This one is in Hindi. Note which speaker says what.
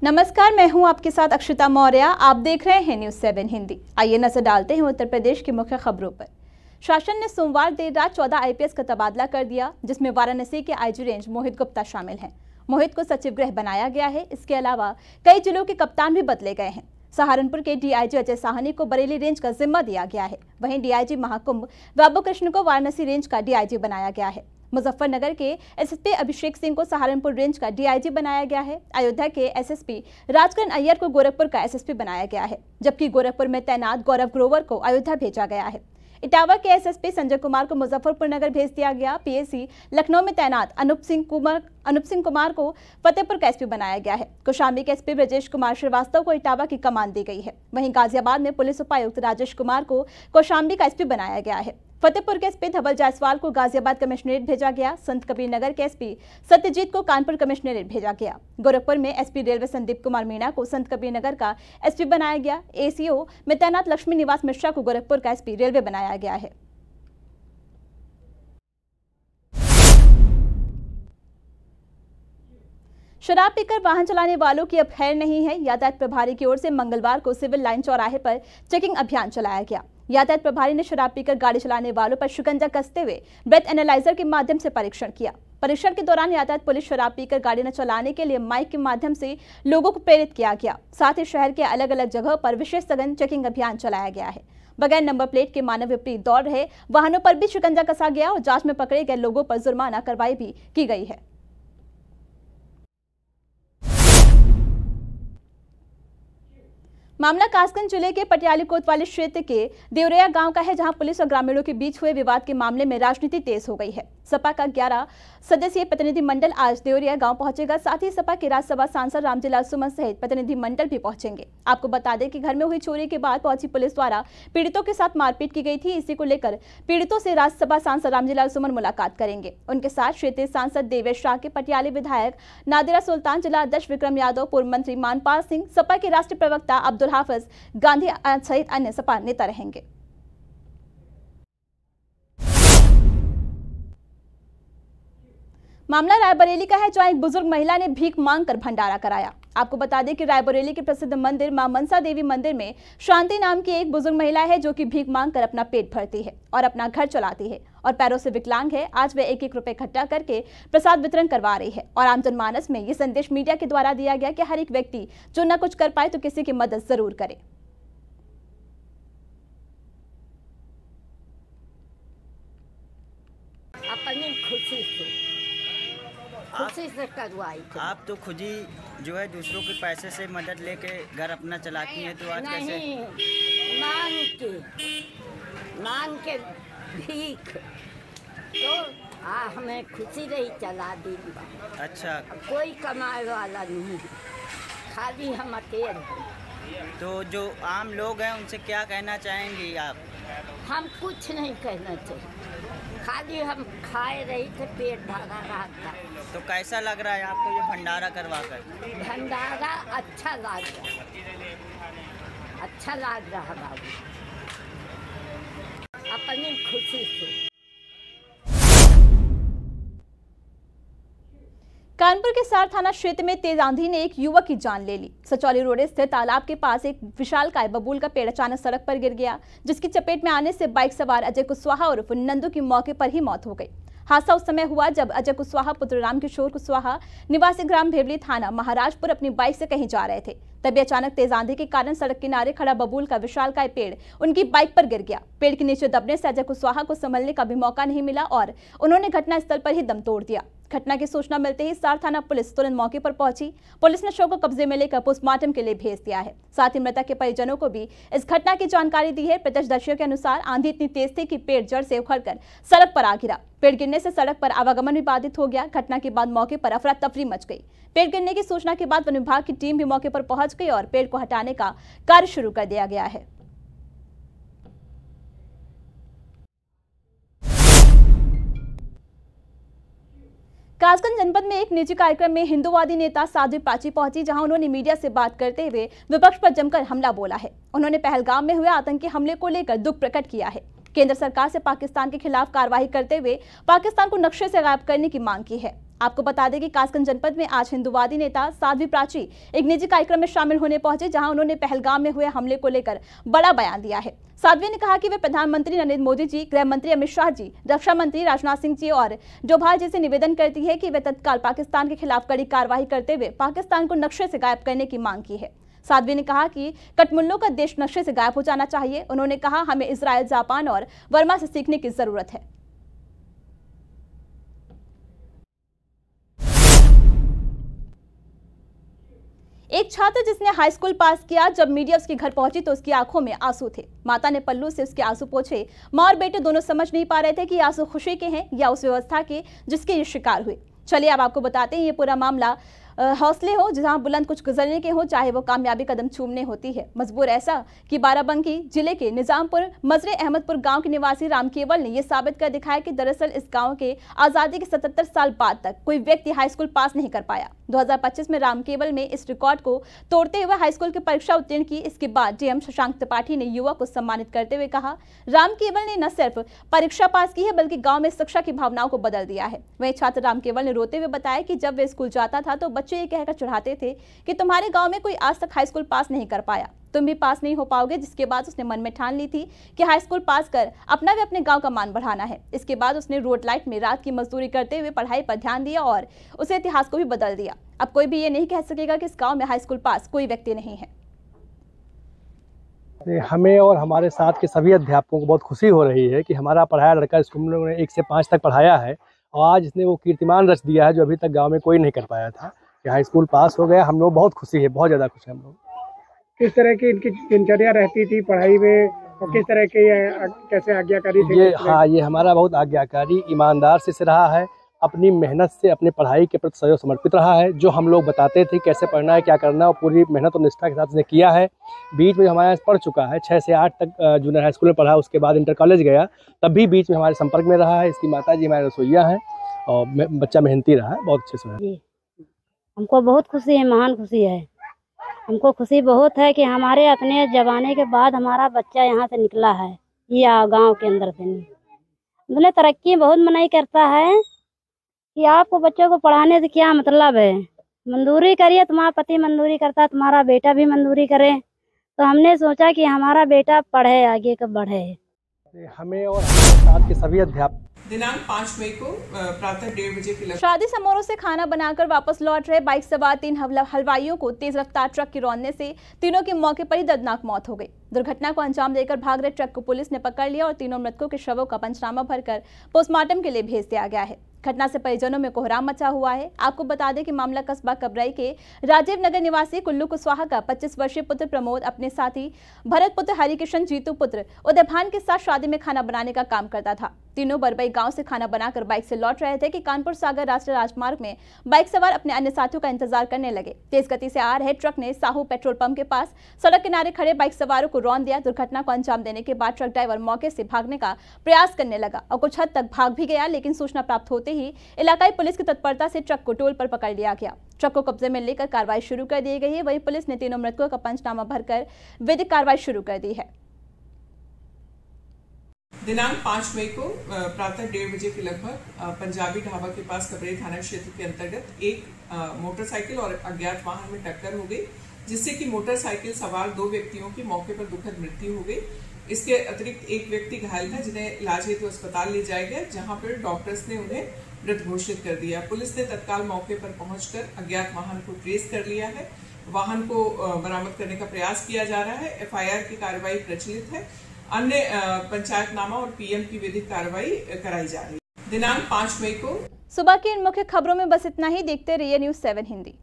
Speaker 1: नमस्कार, मैं हूं आपके साथ अक्षिता मौर्य। आप देख रहे हैं न्यूज़ 7 हिंदी। आइए नजर डालते हैं उत्तर प्रदेश की मुख्य खबरों पर। शासन ने सोमवार देर रात 14 आईपीएस का तबादला कर दिया, जिसमें वाराणसी के आईजी रेंज मोहित गुप्ता शामिल हैं। मोहित को सचिव गृह बनाया गया है। इसके अलावा कई जिलों के कप्तान भी बदले गए हैं। सहारनपुर के डीआईजी अजय साहनी को बरेली रेंज का जिम्मा दिया गया है। वहीं डीआईजी महाकुंभ बाबू कृष्ण को वाराणसी रेंज का डीआईजी बनाया गया है। मुजफ्फरनगर के एसएसपी अभिषेक सिंह को सहारनपुर रेंज का डीआईजी बनाया गया है। अयोध्या के एसएसपी राजकरण अय्यर को गोरखपुर का एसएसपी बनाया गया है, जबकि गोरखपुर में तैनात गौरव ग्रोवर को अयोध्या भेजा गया है। इटावा के एसएसपी संजय कुमार को मुजफ्फरपुर नगर भेज दिया गया। पीएसी लखनऊ में तैनात अनूप सिंह कुमार को फतेहपुर का एसपी बनाया गया है। कौशाम्बी के एसपी ब्रजेश कुमार श्रीवास्तव को इटावा की कमान दी गई है। वहीं गाजियाबाद में पुलिस उपायुक्त राजेश कुमार को कौशाम्बी का एसपी बनाया गया है। फतेहपुर के एसपी धवल जायसवाल को गाजियाबाद कमिश्नरेट भेजा गया। संत कबीर नगर के एसपी सत्यजीत को कानपुर कमिश्नरेट भेजा गया। गोरखपुर में एसपी रेलवे संदीप कुमार मीणा को संत कबीर नगर का एसपी बनाया गया। एसीओ में तैनात लक्ष्मी निवास मिश्रा को गोरखपुर का एसपी रेलवे बनाया गया है। शराब पीकर वाहन चलाने वालों की अब खैर नहीं है। यातायात प्रभारी की ओर से मंगलवार को सिविल लाइन चौराहे पर चेकिंग अभियान चलाया गया। यातायात प्रभारी ने शराब पीकर गाड़ी चलाने वालों पर शिकंजा कसते हुए ब्रेथ एनालाइजर के माध्यम से परीक्षण किया। परीक्षण के दौरान यातायात पुलिस शराब पीकर गाड़ी न चलाने के लिए माइक के माध्यम से लोगों को प्रेरित किया गया। साथ ही शहर के अलग अलग जगह पर विशेष सघन चेकिंग अभियान चलाया गया है। बगैर नंबर प्लेट के मानव विपरीत दौड़ रहे वाहनों पर भी शिकंजा कसा गया और जांच में पकड़े गए लोगों पर जुर्माना कार्रवाई भी की गई है। मामला कासगंज जिले के पटियाली कोतवाली क्षेत्र के देवरिया गांव का है, जहां पुलिस और ग्रामीणों के बीच हुए विवाद के मामले में राजनीति तेज हो गई है। सपा का 11 सदस्यीय प्रतिनिधिमंडल आज देवरिया गांव पहुंचेगा। साथ ही सपा के राज्यसभा सांसद रामजीलाल सुमन सहित प्रतिनिधिमंडल भी पहुंचेंगे। आपको बता दें कि घर में हुई चोरी के बाद पहुंची पुलिस द्वारा पीड़ितों के साथ मारपीट की गई थी। इसी को लेकर पीड़ितों से राज्यसभा सांसद रामजीलाल सुमन मुलाकात करेंगे। उनके साथ क्षेत्रीय सांसद देवेश शाह के पटियाली विधायक नादिरा सुल्तान, जिला अध्यक्ष विक्रम यादव, पूर्व मंत्री मानपाल सिंह, सपा के राष्ट्रीय प्रवक्ता अब्दुल हाफिज गांधी सहित अन्य सपा नेता रहेंगे। मामला रायबरेली का है, जहां एक बुजुर्ग महिला ने भीख मांगकर भंडारा कराया। आपको बता दें कि रायबरेली के प्रसिद्ध मंदिर मां मनसा देवी मंदिर में शांति नाम की एक बुजुर्ग महिला है, जो कि भीख मांगकर अपना पेट भरती है और अपना घर चलाती है और पैरों से विकलांग है। आज वे 1-1 रुपए इकट्ठा करके प्रसाद वितरण करवा रही है और आम जनमानस में ये संदेश मीडिया के द्वारा दिया गया कि हर एक व्यक्ति जो न कुछ कर पाए तो किसी की मदद जरूर करे।
Speaker 2: अपनी खुशी से करवाई।
Speaker 3: आप तो खुद ही जो है दूसरों के पैसे से मदद लेके घर अपना चलाती हैं, तो आज कैसे?
Speaker 2: मांग के भीख तो हमें खुशी रही चला दी।
Speaker 3: अच्छा,
Speaker 2: कोई कमाए वाला नहीं, खाली हम अकेले।
Speaker 3: तो जो आम लोग हैं उनसे क्या कहना चाहेंगी आप?
Speaker 2: हम कुछ नहीं कहना चाहिए, खाली हम खाए रही थे, पेट भरा रहा था।
Speaker 3: तो कैसा लग रहा है आपको ये भंडारा करवा कर?
Speaker 2: भंडारा अच्छा लग रहा बाबू, अपनी खुशी से।
Speaker 1: कानपुर के सार थाना क्षेत्र में तेज आंधी ने एक युवक की जान ले ली। सचौली रोड स्थित तालाब के पास एक विशालकाय बबूल का पेड़ अचानक सड़क पर गिर गया, जिसकी चपेट में आने से बाइक सवार अजय कुशवाहा उर्फ नंदू की मौके पर ही मौत हो गई। हादसा उस समय हुआ जब अजय कुशवाहा पुत्र रामकिशोर कुशवाहा निवासी ग्राम भेवली थाना महाराजपुर अपनी बाइक से कहीं जा रहे थे। तभी अचानक तेज आंधी के कारण सड़क किनारे खड़ा बबूल का विशालकाय पेड़ उनकी बाइक पर गिर गया। पेड़ के नीचे दबने से अजय कुशवाहा को संभलने का भी मौका नहीं मिला और उन्होंने घटनास्थल पर ही दम तोड़ दिया। घटना की सूचना मिलते ही सार थाना पुलिस तुरंत मौके पर पहुंची। पुलिस ने शव को कब्जे में लेकर पोस्टमार्टम के लिए भेज दिया है। साथ ही मृतक के परिजनों को भी इस घटना की जानकारी दी है। प्रत्यक्षदर्शियों के अनुसार आंधी इतनी तेज थी कि पेड़ जड़ से उखड़कर सड़क पर आ गिरा। पेड़ गिरने से सड़क पर आवागमन भी बाधित हो गया। घटना के बाद मौके पर अफरा तफरी मच गई। पेड़ गिरने की सूचना के बाद वन विभाग की टीम भी मौके पर पहुंच गई और पेड़ को हटाने का कार्य शुरू कर दिया गया है। कासगंज जनपद में एक निजी कार्यक्रम में हिंदूवादी नेता साध्वी प्राची पहुंची, जहां उन्होंने मीडिया से बात करते हुए विपक्ष पर जमकर हमला बोला है। उन्होंने पहलगाम में हुए आतंकी हमले को लेकर दुख प्रकट किया है। केंद्र सरकार से पाकिस्तान के खिलाफ कार्रवाई करते हुए पाकिस्तान को नक्शे से गायब करने की मांग की है। आपको बता दें कि कासगंज जनपद में आज हिंदुवादी नेता साध्वी प्राची एक निजी कार्यक्रम में शामिल होने पहुंचे, जहां उन्होंने पहलगाम में हुए हमले को लेकर बड़ा बयान दिया है। साध्वी ने कहा कि वे प्रधानमंत्री नरेंद्र मोदी जी, गृह मंत्री अमित शाह जी, रक्षा मंत्री राजनाथ सिंह जी और डोभाल जी से निवेदन करती है कि वे तत्काल पाकिस्तान के खिलाफ कड़ी कार्रवाई करते हुए पाकिस्तान को नक्शे से गायब करने की मांग की है। साध्वी ने कहा कि कठमुल्लों का देश नक्शे से गायब हो जाना चाहिए। उन्होंने कहा, हमें इजराइल, जापान और वर्मा से सीखने की जरूरत है। एक छात्र जिसने हाई स्कूल पास किया, जब मीडिया उसके घर पहुंची तो उसकी आंखों में आंसू थे। माता ने पल्लू से उसके आंसू पोंछे। मां और बेटे दोनों समझ नहीं पा रहे थे कि आंसू खुशी के हैं या उस व्यवस्था के जिसके ये शिकार हुए। चलिए अब आपको बताते हैं ये पूरा मामला। हौसले हो जहां बुलंद कुछ गुजरने के हो, चाहे वो कामयाबी कदम चूमने होती है। मजबूर ऐसा कि बाराबंकी जिले के निजामपुर मजरे अहमदपुर गांव के निवासी राम केवल ने यह साबित कर दिखाया कि दरअसल इस गांव के आज़ादी के 77 साल बाद तक कोई व्यक्ति हाई स्कूल पास नहीं कर पाया। 2025 में राम केवल में इस रिकॉर्ड को तोड़ते हुए हाई स्कूल की परीक्षा उत्तीर्ण की। इसके बाद डीएम शशांक त्रिपाठी ने युवक को सम्मानित करते हुए कहा, राम केवल ने न सिर्फ परीक्षा पास की है बल्कि गांव में शिक्षा की भावनाओं को बदल दिया है। वहीं छात्र राम केवल ने रोते हुए बताया कि जब वे स्कूल जाता था तो बच्चे ये कहकर चढ़ाते थे कि तुम्हारे गांव में कोई आज तक हाई स्कूल पास नहीं कर पाया, तुम भी पास नहीं हो पाओगे। जिसके बाद उसने मन में ठान ली थी कि हाई स्कूल पास कर अपना व अपने गांव का मान बढ़ाना है। इसके बाद उसने रोड लाइट में रात की मजदूरी करते हुए पढ़ाई पर ध्यान दिया और उसे इतिहास को भी बदल दिया। अब कोई भी ये नहीं कह सकेगा कि इस गांव में हाई स्कूल पास कोई व्यक्ति नहीं है।
Speaker 4: हमें और हमारे साथ के सभी अध्यापकों को बहुत खुशी हो रही है कि हमारा पढ़ाया लड़का स्कूल में 1 से 5 तक पढ़ाया है और आज इसने वो कीर्तिमान रच दिया है जो अभी तक गाँव में कोई नहीं कर पाया था। हाई स्कूल पास हो गया। हम लोग बहुत खुशी है, बहुत ज़्यादा खुश है हम लोग।
Speaker 5: किस तरह की इनकी दिनचर्या रहती थी पढ़ाई में और किस तरह के कैसे आज्ञाकारी थे?
Speaker 4: ये हमारा बहुत आज्ञाकारी, ईमानदार से रहा है। अपनी मेहनत से अपने पढ़ाई के प्रति सहयोग समर्पित रहा है। जो हम लोग बताते थे कैसे पढ़ना है, क्या करना है, और पूरी मेहनत और निष्ठा के साथ उसने किया है। बीच में हमारे यहाँ पढ़ चुका है, 6 से 8 तक जूनियर हाई स्कूल में पढ़ा, उसके बाद इंटर कॉलेज गया, तब भी बीच में हमारे संपर्क में रहा है। इसकी माता जी हमारे रसोइया हैं और बच्चा मेहनती रहा है, बहुत अच्छे से।
Speaker 6: हमको बहुत खुशी है, महान खुशी है। हमको खुशी बहुत है कि हमारे अपने जमाने के बाद हमारा बच्चा यहाँ से निकला है, ये गांव के अंदर से नहीं। मतलब तरक्की बहुत मनाही करता है कि आपको बच्चों को पढ़ाने से क्या मतलब है। मजदूरी करिए, तुम्हारा पति मजदूरी करता है, तुम्हारा बेटा भी मजदूरी करे, तो हमने सोचा कि हमारा बेटा पढ़े, आगे का बढ़े।
Speaker 4: हमें और हमारे साथ के सभी अध्यापक
Speaker 7: दिनांक 5 मई को प्रातः 1:30 बजे के लगभग
Speaker 1: शादी समारोह से खाना बनाकर वापस लौट रहे बाइक सवार 3 हलवाइयों को तेज रफ्तार ट्रक की रौंदने से तीनों की मौके पर ही दर्दनाक मौत हो गई। दुर्घटना को अंजाम देकर भाग रहे ट्रक को पुलिस ने पकड़ लिया और तीनों मृतकों के शवों का पंचनामा भरकर पोस्टमार्टम के लिए भेज दिया गया है। घटना से परिजनों में कोहराम मचा हुआ है। आपको बता दें कि मामला कस्बा कबराई के राजीव नगर निवासी कुल्लू कुशवाहा का 25 वर्षीय पुत्र प्रमोद अपने साथी भरत पुत्र हरिकिशन जीतू पुत्र उदयभान के साथ शादी में खाना बनाने का काम करता था। तीनों बरबई गांव से खाना बनाकर बाइक से लौट रहे थे कि कानपुर सागर राष्ट्रीय राजमार्ग में बाइक सवार अपने अन्य साथियों का इंतजार करने लगे। तेज गति से आ रहे ट्रक ने साहू पेट्रोल पंप के पास सड़क किनारे खड़े बाइक सवारों को रौंद दिया। दुर्घटना को अंजाम देने के बाद ट्रक ड्राइवर मौके से भागने का प्रयास करने लगा और कुछ हद तक भाग भी गया, लेकिन सूचना प्राप्त होते ही इलाकाई पुलिस की तत्परता से ट्रक को टोल पर पकड़ लिया गया। ट्रक को कब्जे में लेकर कार्रवाई शुरू कर दी गई है। वहीं पुलिस ने तीनों मृतकों का पंचनामा भरकर विधिक कार्रवाई शुरू कर दी है।
Speaker 7: दिनांक 5 मई को प्रातः 1:30 बजे के लगभग पंजाबी ढाबा के पास कबराई थाना क्षेत्र के अंतर्गत एक मोटरसाइकिल और अज्ञात वाहन में टक्कर हो गई, जिससे कि मोटरसाइकिल सवार 2 व्यक्तियों की मौके पर दुखद मृत्यु हो गई। इसके अतिरिक्त एक व्यक्ति घायल था, जिन्हें इलाज हेतु अस्पताल ले जाया गया, जहां पर डॉक्टर्स ने उन्हें मृत घोषित कर दिया। पुलिस ने तत्काल मौके पर पहुंचकर अज्ञात वाहन को ट्रेस कर लिया है। वाहन को बरामद करने का प्रयास किया जा रहा है। एफआईआर की कार्रवाई प्रचलित है। अन्य पंचायतनामा और पीएम की विधिक कार्रवाई कराई जा रही है। दिनांक 5 मई को
Speaker 1: सुबह की इन मुख्य खबरों में बस इतना ही। देखते रहिए न्यूज़ 7 हिंदी।